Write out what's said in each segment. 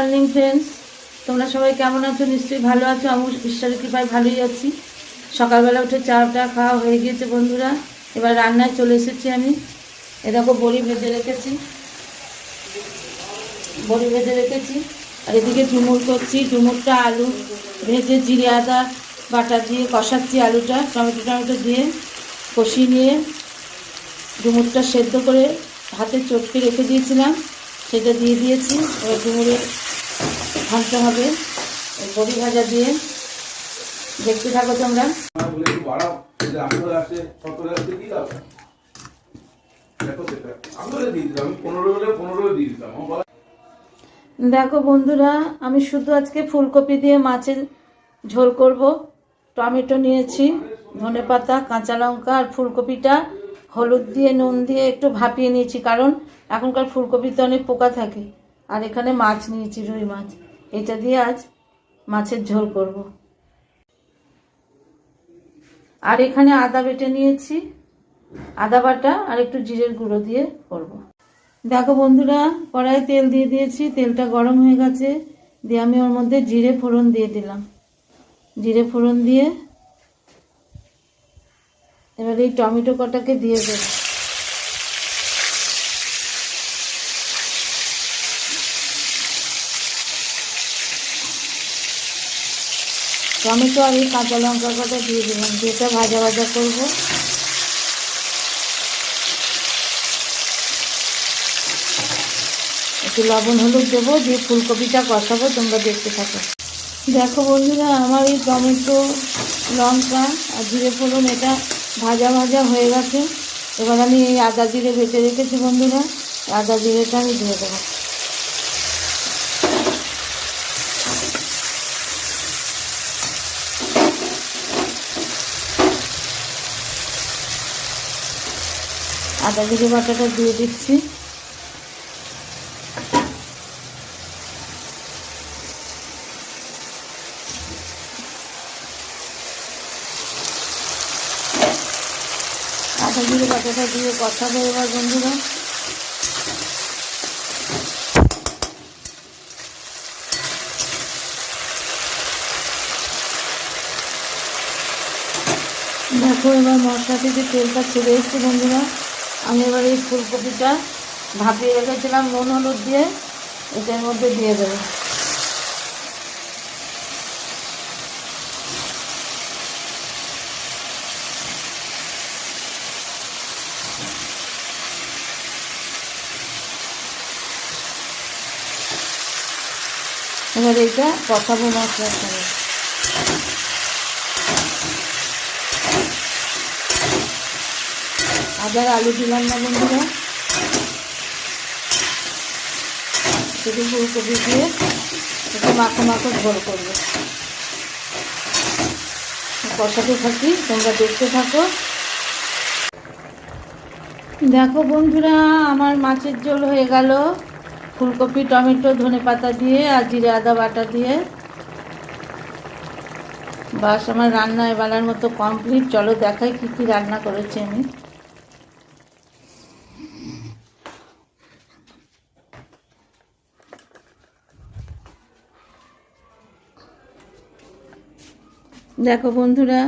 Morning friends, তোমরা সবাই কেমন আছো? নিশ্চয়ই ভালো আছো। আমি ঈশ্বরের কৃপায় ভালোই আছি। সকালবেলা উঠে চাটা খাওয়া হয়ে গিয়েছে বন্ধুরা। এবার রান্নায় চলে এসেছি আমি। এ দেখো বড়ি ভেজে রেখেছি, আর এদিকে ডুমুর করছি। ডুমুরটা আলু ভেজে জিরে আদা বাটা দিয়ে কষাচ্ছি। আলুটা টমেটো দিয়ে কষিয়ে নিয়ে ডুমুরটা সেদ্ধ করে হাতে চটকে রেখে দিয়েছিলাম, সেটা দিয়ে দিয়েছি। এবার ডুমুরে ভাজতে হবে বড়ি ভাজা দিয়ে। দেখতে থাকো তোমরা। দেখো বন্ধুরা, আমি শুধু আজকে ফুলকপি দিয়ে মাছের ঝোল করব। টমেটো নিয়েছি, ধনেপাতা, কাঁচা লঙ্কা আর ফুলকপিটা হলুদ দিয়ে নুন দিয়ে একটু ভাপিয়ে নিয়েছি, কারণ এখনকার ফুলকপিতে অনেক পোকা থাকে। আর এখানে মাছ নিয়েছি, রুই মাছ। এটা দিয়ে আজ মাছের ঝোল করব। আর এখানে আদা বেটে নিয়েছি, আদা বাটা আর একটু জিরের গুঁড়ো দিয়ে করব। দেখো বন্ধুরা, কড়াইয়ে তেল দিয়ে দিয়েছি, তেলটা গরম হয়ে গেছে। দিয়ে আমি ওর মধ্যে জিরে ফোড়ন দিয়ে দিলাম। জিরে ফোড়ন দিয়ে এবার এই টমেটো কটাকে দিয়ে দেব। টমেটো আর এই কাঁচা লঙ্কা কটা দিয়ে দিলাম, যেটা ভাজা ভাজা করবো। একটু লবণ হলুদ দেবো, দিয়ে ফুলকপিটা কষাবো। তোমরা দেখতে থাকো। দেখো বন্ধুরা, আমার এই টমেটো লঙ্কা আর জিরে ফোড়ন এটা ভাজা ভাজা হয়ে গেছে। এবার আমি এই আদা জিরে বেটে রেখেছি বন্ধুরা, আদা জিরেটা আমি দিয়ে দেবো। আদা জিরে বাটাটা দিয়ে দিচ্ছি। আদা জিরে বাটাটা দিয়ে কষাবো এবার বন্ধুরা। দেখো এবার মশলা থেকে তেলটা ছেড়ে এসেছে বন্ধুরা। আমি এবার এই ফুলকপিটা ভাপিয়ে রেখেছিলাম নুন হলুদ দিয়ে, এটার মধ্যে দিয়ে দেবো। এবার এটা কষাবো মশলার সঙ্গে। আবার আলু দিলাম না বন্ধুরা, শুধু ফুলকপি দিয়ে একটু মাখো মাখো ঝোল করবো। কষাতে থাকি, তোমরা দেখতে থাকো। দেখো বন্ধুরা, আমার মাছের ঝোল হয়ে গেল ফুলকপি টমেটো ধনেপাতা দিয়ে আর জিরে আদা বাটা দিয়ে। বাস, আমার রান্না এবেলার মতো কমপ্লিট। চলো দেখাই কী কী রান্না করেছি আমি। দেখো বন্ধুরা,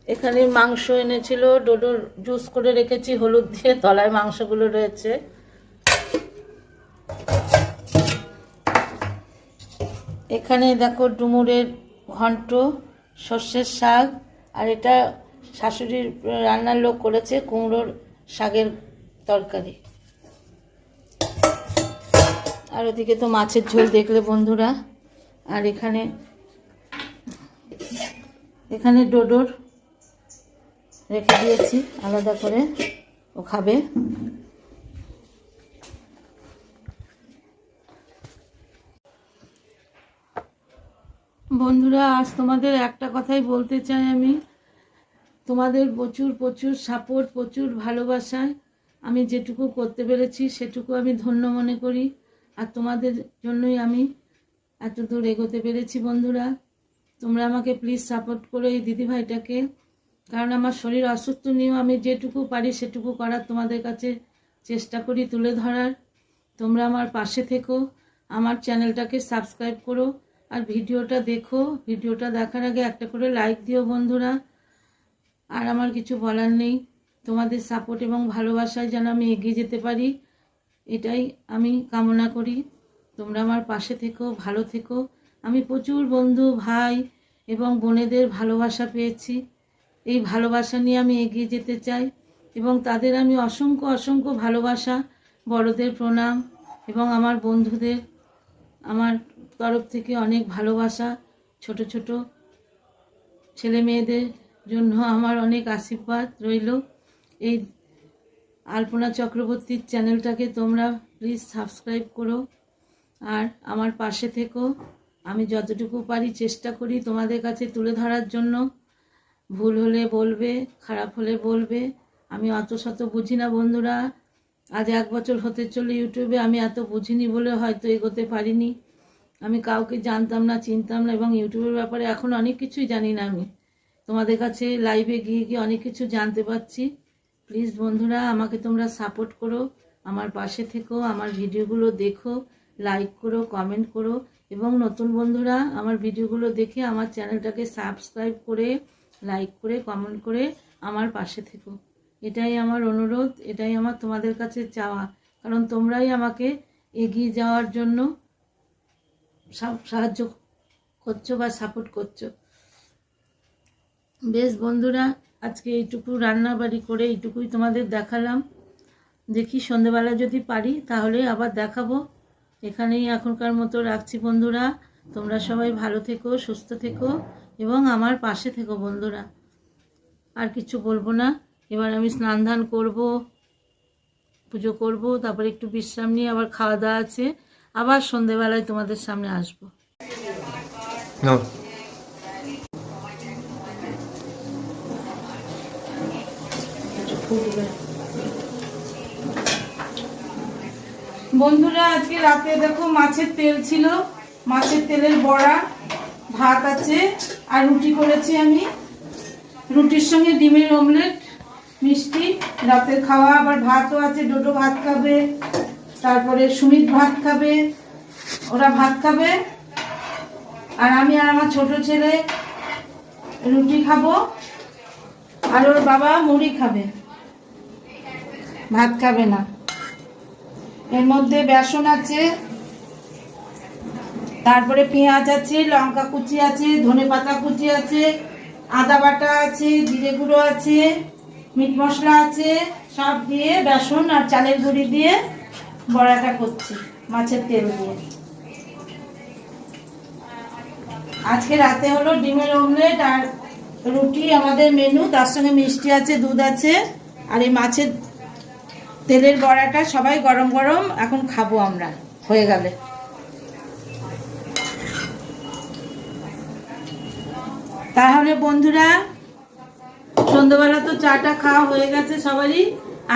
এখানে মাংস এনেছিল, ডোডোর জুস করে রেখেছি হলুদ দিয়ে, তলায় মাংসগুলো রয়েছে। এখানে দেখো ডুমুরের ঘন্ট, সর্ষের শাক, আর এটা শাশুড়ির রান্নার লোক করেছে কুমড়োর শাকের তরকারি। আর ওদিকে তো মাছের ঝোল দেখলে বন্ধুরা। আর এখানে ডোডোর রেখে দিয়েছি আলাদা করে, ও খাবে। বন্ধুরা, আজ তোমাদের একটা কথাই বলতে চাই আমি। তোমাদের প্রচুর প্রচুর সাপোর্ট, প্রচুর ভালোবাসায় আমি যেটুকু করতে পেরেছি সেটুকু আমি ধন্য মনে করি। আর তোমাদের জন্যই আমি এত দূর এগোতে পেরেছি বন্ধুরা। তোমরা আমাকে প্লিজ সাপোর্ট করো এই দিদিভাইটাকে, কারণ আমার শরীর অসুস্থ নিয়েও আমি যেটুকু পারি সেটুকু করার তোমাদের কাছে চেষ্টা করি তুলে ধরার। তোমরা আমার পাশে থেকো, আমার চ্যানেলটাকে সাবস্ক্রাইব করো আর ভিডিওটা দেখো। ভিডিওটা দেখার আগে একটা করে লাইক দিও বন্ধুরা। আর আমার কিছু বলার নেই, তোমাদের সাপোর্ট এবং ভালোবাসায় যেন আমি এগিয়ে যেতে পারি, এটাই আমি কামনা করি। তোমরা আমার পাশে থেকো, ভালো থেকো। আমি প্রচুর বন্ধু, ভাই এবং বোনেদের ভালোবাসা পেয়েছি। এই ভালোবাসা নিয়ে আমি এগিয়ে যেতে চাই এবং তাদের আমি অসংখ্য অসংখ্য ভালোবাসা, বড়দের প্রণাম এবং আমার বন্ধুদের আমার তরফ থেকে অনেক ভালোবাসা। ছোট ছোট ছেলে মেয়েদের জন্য আমার অনেক আশীর্বাদ রইল। এই আলপনা চক্রবর্তীর চ্যানেলটাকে তোমরা প্লিজ সাবস্ক্রাইব করো আর আমার পাশে থেকো। আমি যতটুকু পারি চেষ্টা করি তোমাদের কাছে তুলে ধরার জন্য। ভুল হলে বলবে, খারাপ হলে বলবে। আমি অত শত বুঝি না বন্ধুরা। আজ 1 বছর হতে চলে ইউটিউবে, আমি এত বুঝিনি বলে হয়তো এগোতে পারিনি। আমি কাউকে জানতাম না, চিনতাম না এবং ইউটিউবের ব্যাপারে এখন অনেক কিছুই জানি না। আমি তোমাদের কাছে লাইভে গিয়ে গিয়ে অনেক কিছু জানতে পারছি। প্লিজ বন্ধুরা আমাকে তোমরা সাপোর্ট করো, আমার পাশে থেকো, আমার ভিডিওগুলো দেখো, লাইক করো, কমেন্ট করো এবং নতুন বন্ধুরা আমার ভিডিওগুলো দেখে আমার চ্যানেলটাকে সাবস্ক্রাইব করে, লাইক করে, কমেন্ট করে আমার পাশে থেকো। এটাই আমার অনুরোধ, এটাই আমার তোমাদের কাছে চাওয়া, কারণ তোমরাই আমাকে এগিয়ে যাওয়ার জন্য সাহায্য করছো বা সাপোর্ট করছো। বেশ বন্ধুরা, আজকে এইটুকু রান্নাবাড়ি করে এইটুকুই তোমাদের দেখালাম। দেখি সন্ধেবেলা যদি পারি তাহলে আবার দেখাবো। এখানেই এখনকার মতো রাখছি বন্ধুরা। তোমরা সবাই ভালো থেকো, সুস্থ থেকো এবং আমার পাশে থেকো বন্ধুরা। আর কিছু বলবো না। এবার আমি স্নান ধান করবো, পুজো করব, তারপরে একটু বিশ্রাম নিয়ে আবার খাওয়া দাওয়া আছে। আবার সন্ধেবেলায় তোমাদের সামনে আসবো। বন্ধুরা আজকে রাতে দেখো মাছের তেল ছিল, মাছের তেলের বড়া, ভাত আছে আর রুটি করেছি আমি। রুটির সঙ্গে ডিমের অমলেট, মিষ্টি, রাতের খাওয়া। আবার ভাতও আছে, ডোডো ভাত খাবে, তারপরে সুমিত ভাত খাবে, ওরা ভাত খাবে। আর আমি আর আমার ছোট ছেলে রুটি খাবো আর ওর বাবা মুড়ি খাবে, ভাত খাবে না। এর মধ্যে বেসন আছে, তারপরে পেঁয়াজ আছে, লঙ্কা কুচি আছে, ধনেপাতা কুচি আছে, আদা বাটা আছে, জিরে গুঁড়ো আছে, মিট মশলা আছে, সব দিয়ে বেসন আর চালের গুঁড়ি দিয়ে বড়াটা করছি মাছের তেল দিয়ে। আজকে রাতে হলো ডিমের অমলেট আর রুটি আমাদের মেনু, তার সঙ্গে মিষ্টি আছে, দুধ আছে। আর এই মাছের তেলের বড়াটা সবাই গরম গরম এখন খাবো আমরা, হয়ে গেলে। তাহলে বন্ধুরা সন্ধ্যাবেলা তো চাটা খাওয়া হয়ে গেছে সবারই।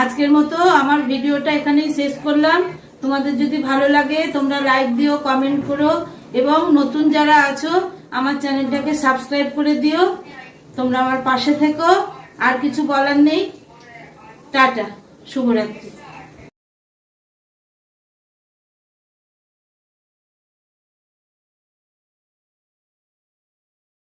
আজকের মতো আমার ভিডিওটা এখানেই শেষ করলাম। তোমাদের যদি ভালো লাগে তোমরা লাইক দিও, কমেন্ট করো এবং নতুন যারা আছো আমার চ্যানেলটাকে সাবস্ক্রাইব করে দিও। তোমরা আমার পাশে থেকো। আর কিছু বলার নেই। টাটা, শুভরাত্রি।